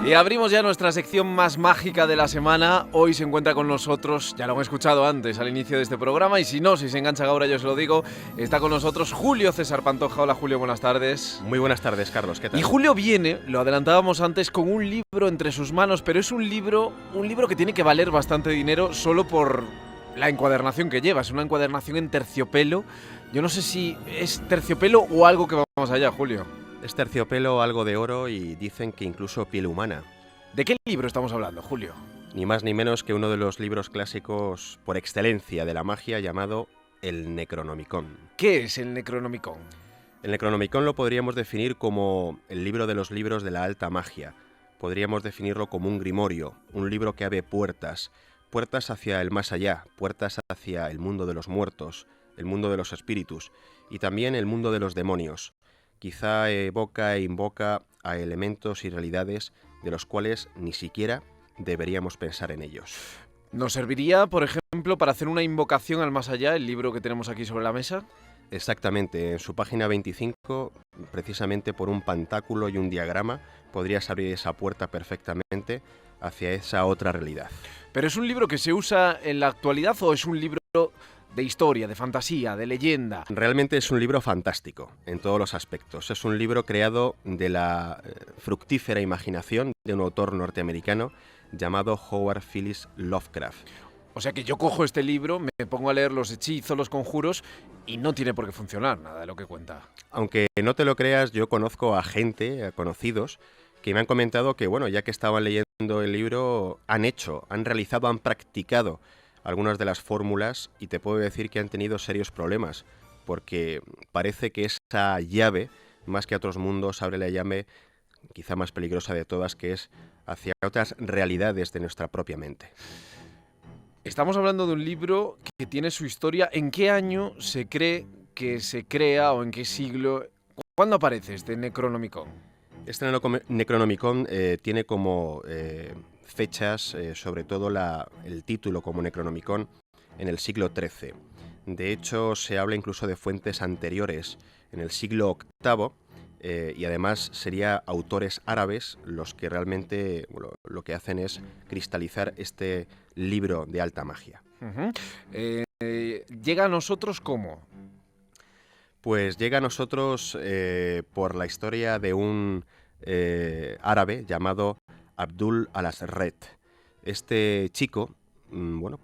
Y abrimos ya nuestra sección más mágica de la semana. Hoy se encuentra con nosotros, ya lo han escuchado antes al inicio de este programa, y si no, si se engancha ahora yo se lo digo, está con nosotros Julio César Pantoja. Hola Julio, buenas tardes. Muy buenas tardes, Carlos, ¿qué tal? Y Julio viene, lo adelantábamos antes, con un libro entre sus manos, pero es un libro que tiene que valer bastante dinero solo por la encuadernación que lleva. Es una encuadernación en terciopelo. Yo no sé si es terciopelo o algo que va más allá, Julio. Es terciopelo, algo de oro y dicen que incluso piel humana. ¿De qué libro estamos hablando, Julio? Ni más ni menos que uno de los libros clásicos por excelencia de la magia llamado el Necronomicon. ¿Qué es el Necronomicon? El Necronomicon lo podríamos definir como el libro de los libros de la alta magia. Podríamos definirlo como un grimorio, un libro que abre puertas, puertas hacia el más allá, puertas hacia el mundo de los muertos, el mundo de los espíritus y también el mundo de los demonios. Quizá evoca e invoca a elementos y realidades de los cuales ni siquiera deberíamos pensar en ellos. ¿Nos serviría, por ejemplo, para hacer una invocación al más allá, el libro que tenemos aquí sobre la mesa? Exactamente, en su página 25, precisamente por un pantáculo y un diagrama, podrías abrir esa puerta perfectamente hacia esa otra realidad. ¿Pero es un libro que se usa en la actualidad o es un libro de historia, de fantasía, de leyenda? Realmente es un libro fantástico en todos los aspectos. Es un libro creado de la fructífera imaginación de un autor norteamericano llamado Howard Phillips Lovecraft. O sea que yo cojo este libro, me pongo a leer los hechizos, los conjuros y no tiene por qué funcionar nada de lo que cuenta. Aunque no te lo creas, yo conozco a gente, a conocidos, que me han comentado que, bueno, ya que estaban leyendo el libro, han realizado, han practicado algunas de las fórmulas y te puedo decir que han tenido serios problemas, porque parece que esa llave, más que a otros mundos, abre la llave quizá más peligrosa de todas, que es hacia otras realidades de nuestra propia mente. Estamos hablando de un libro que tiene su historia. ¿En qué año se cree que se crea o en qué siglo? ¿Cuándo aparece este Necronomicon? Este Necronomicon tiene como fechas, sobre todo el título como Necronomicon, en el siglo XIII. De hecho, se habla incluso de fuentes anteriores, en el siglo VIII, y además serían autores árabes los que realmente lo que hacen es cristalizar este libro de alta magia. ¿Llega a nosotros cómo? Pues llega a nosotros por la historia de un árabe llamado Abdul al-Azred. Este chico,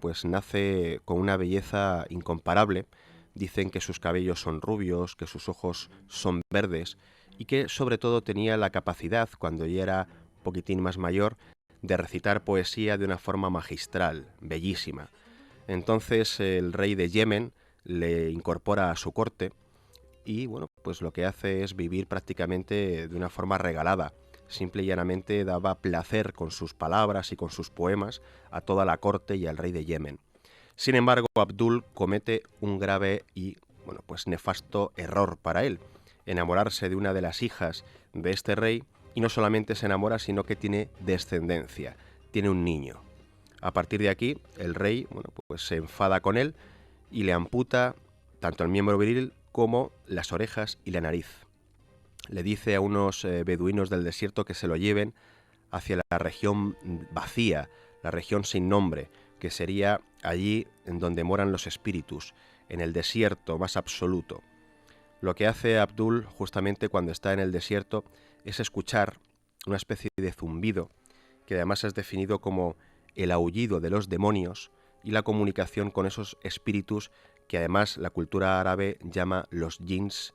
pues nace con una belleza incomparable. Dicen que sus cabellos son rubios, que sus ojos son verdes y que sobre todo tenía la capacidad, cuando ya era un poquitín más mayor, de recitar poesía de una forma magistral, bellísima. Entonces el rey de Yemen le incorpora a su corte y pues lo que hace es vivir prácticamente de una forma regalada. Simple y llanamente daba placer con sus palabras y con sus poemas a toda la corte y al rey de Yemen. Sin embargo, Abdul comete un grave y pues nefasto error para él: enamorarse de una de las hijas de este rey, y no solamente se enamora, sino que tiene descendencia, tiene un niño. A partir de aquí, el rey pues se enfada con él y le amputa tanto el miembro viril como las orejas y la nariz. Le dice a unos beduinos del desierto que se lo lleven hacia la región vacía, la región sin nombre, que sería allí en donde moran los espíritus, en el desierto más absoluto. Lo que hace Abdul justamente cuando está en el desierto es escuchar una especie de zumbido, que además es definido como el aullido de los demonios y la comunicación con esos espíritus que además la cultura árabe llama los jinns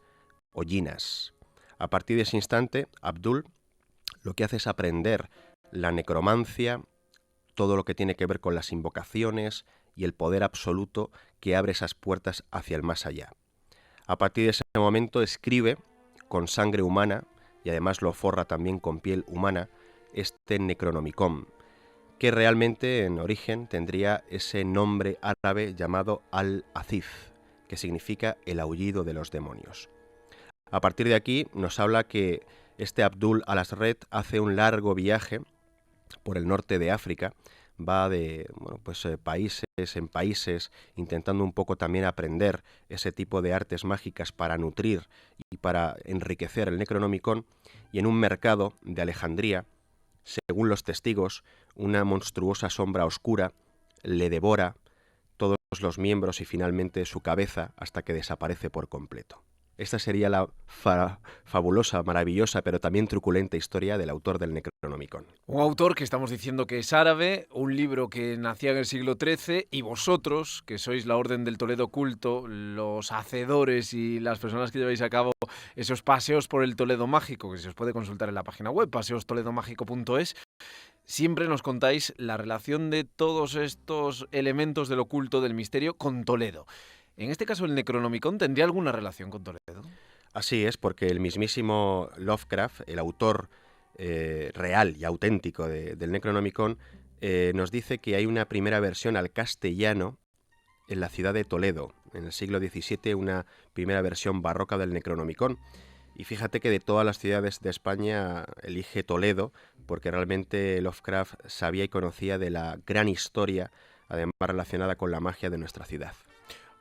o jinas. A partir de ese instante, Abdul lo que hace es aprender la necromancia, todo lo que tiene que ver con las invocaciones y el poder absoluto que abre esas puertas hacia el más allá. A partir de ese momento escribe con sangre humana, y además lo forra también con piel humana, este Necronomicon, que realmente en origen tendría ese nombre árabe llamado Al-Azif, que significa el aullido de los demonios. A partir de aquí nos habla que este Abdul al-Azred hace un largo viaje por el norte de África, va de bueno, pues, países en países, intentando un poco también aprender ese tipo de artes mágicas para nutrir y para enriquecer el Necronomicon, y en un mercado de Alejandría, según los testigos, una monstruosa sombra oscura le devora todos los miembros y finalmente su cabeza hasta que desaparece por completo. Esta sería la fabulosa, maravillosa, pero también truculenta historia del autor del Necronomicon. Un autor que estamos diciendo que es árabe, un libro que nacía en el siglo XIII, y vosotros, que sois la Orden del Toledo Oculto, los hacedores y las personas que lleváis a cabo esos paseos por el Toledo Mágico, que se os puede consultar en la página web, paseostoledomágico.es, siempre nos contáis la relación de todos estos elementos del oculto, del misterio, con Toledo. En este caso, ¿el Necronomicon tendría alguna relación con Toledo? Así es, porque el mismísimo Lovecraft, el autor real y auténtico del Necronomicon, nos dice que hay una primera versión al castellano en la ciudad de Toledo, en el siglo XVII, una primera versión barroca del Necronomicon. Y fíjate que de todas las ciudades de España elige Toledo, porque realmente Lovecraft sabía y conocía de la gran historia, además relacionada con la magia de nuestra ciudad.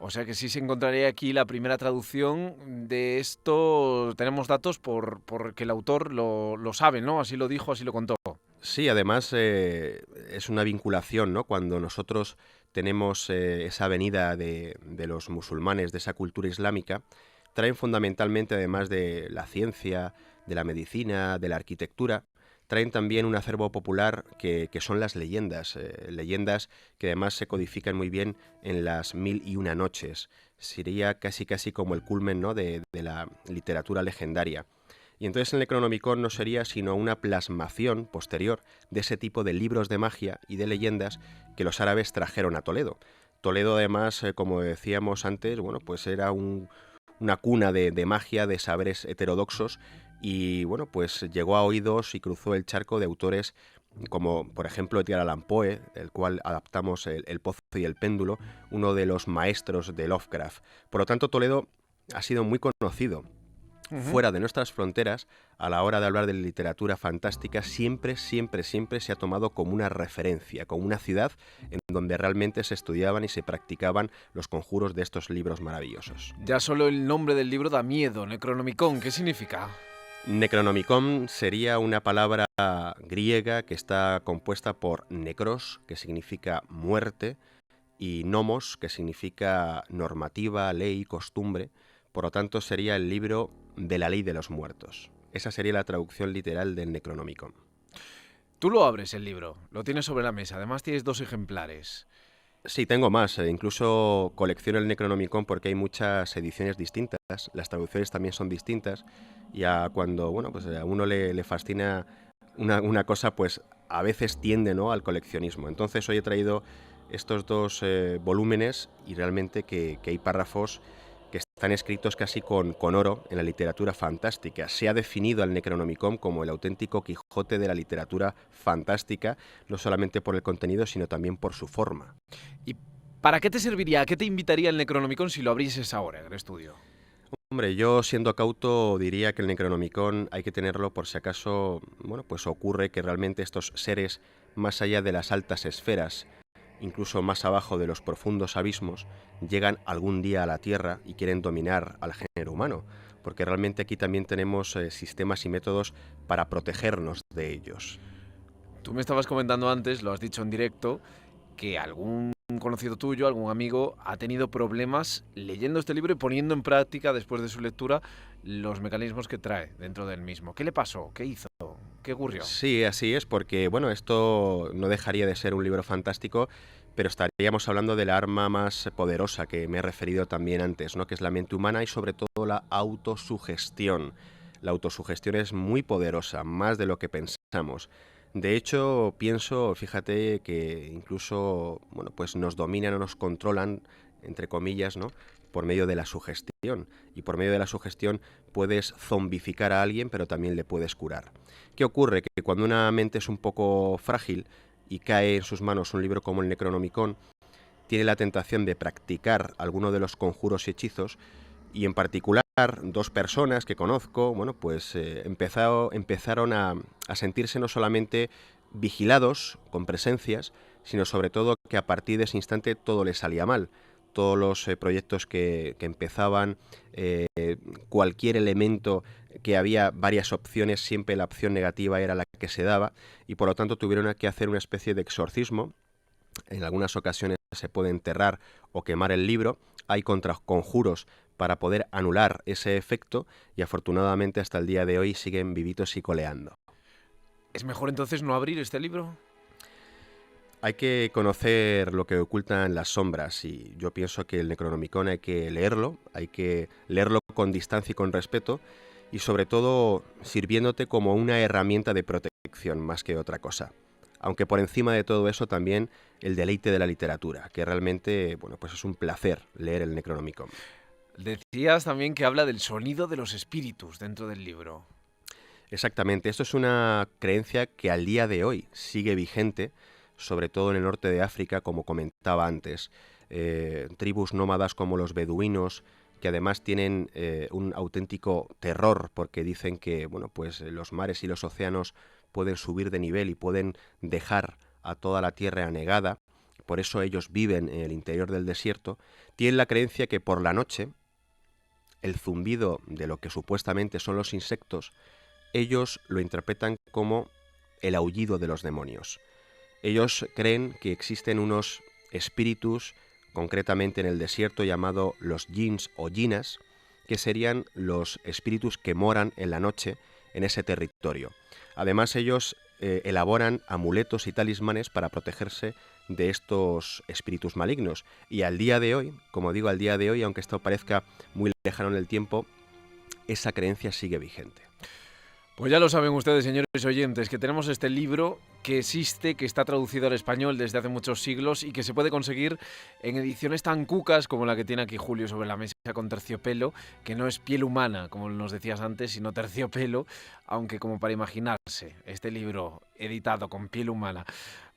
O sea que sí se encontraría aquí la primera traducción de esto. Tenemos datos porque el autor lo sabe, ¿no? Así lo dijo, así lo contó. Sí, además es una vinculación, ¿no? Cuando nosotros tenemos esa venida de los musulmanes, de esa cultura islámica, traen fundamentalmente, además de la ciencia, de la medicina, de la arquitectura, traen también un acervo popular que son las leyendas, leyendas que además se codifican muy bien en las Mil y una noches. Sería casi como el culmen, ¿no? de la literatura legendaria. Y entonces el Necronomicon no sería sino una plasmación posterior de ese tipo de libros de magia y de leyendas que los árabes trajeron a Toledo. Toledo, además, como decíamos antes, bueno, pues era una cuna de magia, de saberes heterodoxos, y bueno, pues llegó a oídos y cruzó el charco de autores como, por ejemplo, Edgar Allan Poe, el cual adaptamos el Pozo y el Péndulo, uno de los maestros de Lovecraft. Por lo tanto, Toledo ha sido muy conocido fuera de nuestras fronteras. A la hora de hablar de literatura fantástica, siempre se ha tomado como una referencia, como una ciudad en donde realmente se estudiaban y se practicaban los conjuros de estos libros maravillosos. Ya solo el nombre del libro da miedo. Necronomicon, ¿qué significa? Necronomicon sería una palabra griega que está compuesta por necros, que significa muerte, y nomos, que significa normativa, ley, costumbre. Por lo tanto, sería el libro de la ley de los muertos. Esa sería la traducción literal del Necronomicon. Tú lo abres el libro, lo tienes sobre la mesa, además tienes 2 ejemplares. Sí, tengo más. Incluso colecciono el Necronomicon porque hay muchas ediciones distintas. Las traducciones también son distintas. Y cuando pues a uno le fascina una cosa, pues a veces tiende, ¿no?, al coleccionismo. Entonces hoy he traído estos 2 volúmenes, y realmente que hay párrafos que están escritos casi con oro en la literatura fantástica. Se ha definido al Necronomicon como el auténtico Quijote de la literatura fantástica, no solamente por el contenido, sino también por su forma. ¿Y para qué te serviría, a qué te invitaría el Necronomicon si lo abrieses ahora en el estudio? Hombre, yo siendo cauto diría que el Necronomicon hay que tenerlo por si acaso, bueno, pues ocurre que realmente estos seres más allá de las altas esferas, incluso más abajo de los profundos abismos, llegan algún día a la Tierra y quieren dominar al género humano, porque realmente aquí también tenemos sistemas y métodos para protegernos de ellos. Tú me estabas comentando antes, lo has dicho en directo, que algún conocido tuyo, algún amigo, ha tenido problemas leyendo este libro y poniendo en práctica, después de su lectura, los mecanismos que trae dentro del mismo. ¿Qué le pasó? ¿Qué hizo? ¿Qué ocurrió? Sí, así es, porque bueno, esto no dejaría de ser un libro fantástico, pero estaríamos hablando de la arma más poderosa que me he referido también antes, ¿no?, que es la mente humana y sobre todo la autosugestión. La autosugestión es muy poderosa, más de lo que pensamos. De hecho, pienso, fíjate, que incluso, bueno, pues nos dominan o nos controlan, entre comillas, ¿no?, por medio de la sugestión. Y por medio de la sugestión puedes zombificar a alguien, pero también le puedes curar. ¿Qué ocurre? Que cuando una mente es un poco frágil y cae en sus manos un libro como el Necronomicon, tiene la tentación de practicar alguno de los conjuros y hechizos, y en particular 2 personas que conozco, bueno, pues empezaron a sentirse no solamente vigilados con presencias, sino sobre todo que a partir de ese instante todo le salía mal. Todos los proyectos que empezaban, cualquier elemento que había varias opciones, siempre la opción negativa era la que se daba, y por lo tanto tuvieron que hacer una especie de exorcismo. En algunas ocasiones se puede enterrar o quemar el libro, hay conjuros para poder anular ese efecto, y afortunadamente hasta el día de hoy siguen vivitos y coleando. ¿Es mejor entonces no abrir este libro? Hay que conocer lo que ocultan las sombras, y yo pienso que el Necronomicon hay que leerlo con distancia y con respeto, y sobre todo sirviéndote como una herramienta de protección más que otra cosa. Aunque por encima de todo eso también el deleite de la literatura, que realmente, bueno, pues es un placer leer el Necronomicon. Decías también que habla del sonido de los espíritus dentro del libro. Exactamente, esto es una creencia que al día de hoy sigue vigente, sobre todo en el norte de África, como comentaba antes. Tribus nómadas como los beduinos, que además tienen un auténtico terror, porque dicen que, bueno, pues los mares y los océanos pueden subir de nivel y pueden dejar a toda la tierra anegada. Por eso ellos viven en el interior del desierto. Tienen la creencia que por la noche el zumbido de lo que supuestamente son los insectos, ellos lo interpretan como el aullido de los demonios. Ellos creen que existen unos espíritus, concretamente en el desierto, llamado los jinns o jinas, que serían los espíritus que moran en la noche en ese territorio. Además, ellos elaboran amuletos y talismanes para protegerse de estos espíritus malignos. Y al día de hoy, como digo, al día de hoy, aunque esto parezca muy lejano en el tiempo, esa creencia sigue vigente. Pues ya lo saben ustedes, señores oyentes, que tenemos este libro que existe, que está traducido al español desde hace muchos siglos y que se puede conseguir en ediciones tan cucas como la que tiene aquí Julio sobre la mesa, con terciopelo, que no es piel humana, como nos decías antes, sino terciopelo, aunque como para imaginarse, este libro editado con piel humana.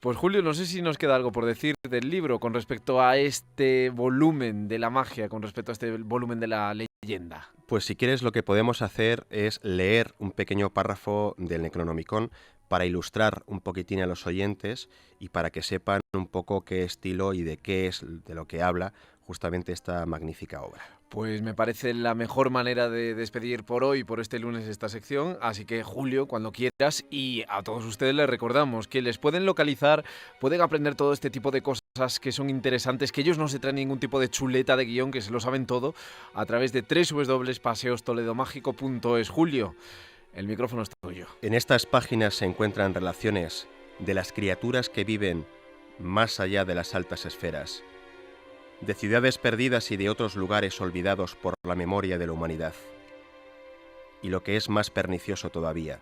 Pues Julio, no sé si nos queda algo por decir del libro con respecto a este volumen de la magia, con respecto a este volumen de la leyenda. Pues si quieres, lo que podemos hacer es leer un pequeño párrafo del Necronomicon para ilustrar un poquitín a los oyentes y para que sepan un poco qué estilo y de qué es de lo que habla justamente esta magnífica obra. Pues me parece la mejor manera de despedir por hoy, por este lunes, esta sección. Así que, Julio, cuando quieras, y a todos ustedes les recordamos que les pueden localizar, pueden aprender todo este tipo de cosas que son interesantes, que ellos no se traen ningún tipo de chuleta de guión, que se lo saben todo, a través de www.paseostoledomágico.es. Julio, el micrófono es tuyo. En estas páginas se encuentran relaciones de las criaturas que viven más allá de las altas esferas, de ciudades perdidas y de otros lugares olvidados por la memoria de la humanidad. Y lo que es más pernicioso todavía,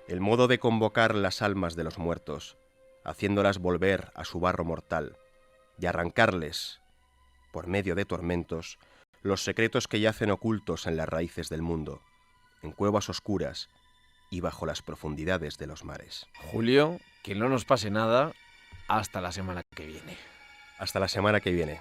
el modo de convocar las almas de los muertos, haciéndolas volver a su barro mortal, y arrancarles, por medio de tormentos, los secretos que yacen ocultos en las raíces del mundo, en cuevas oscuras y bajo las profundidades de los mares. Julio, que no nos pase nada, hasta la semana que viene. Hasta la semana que viene.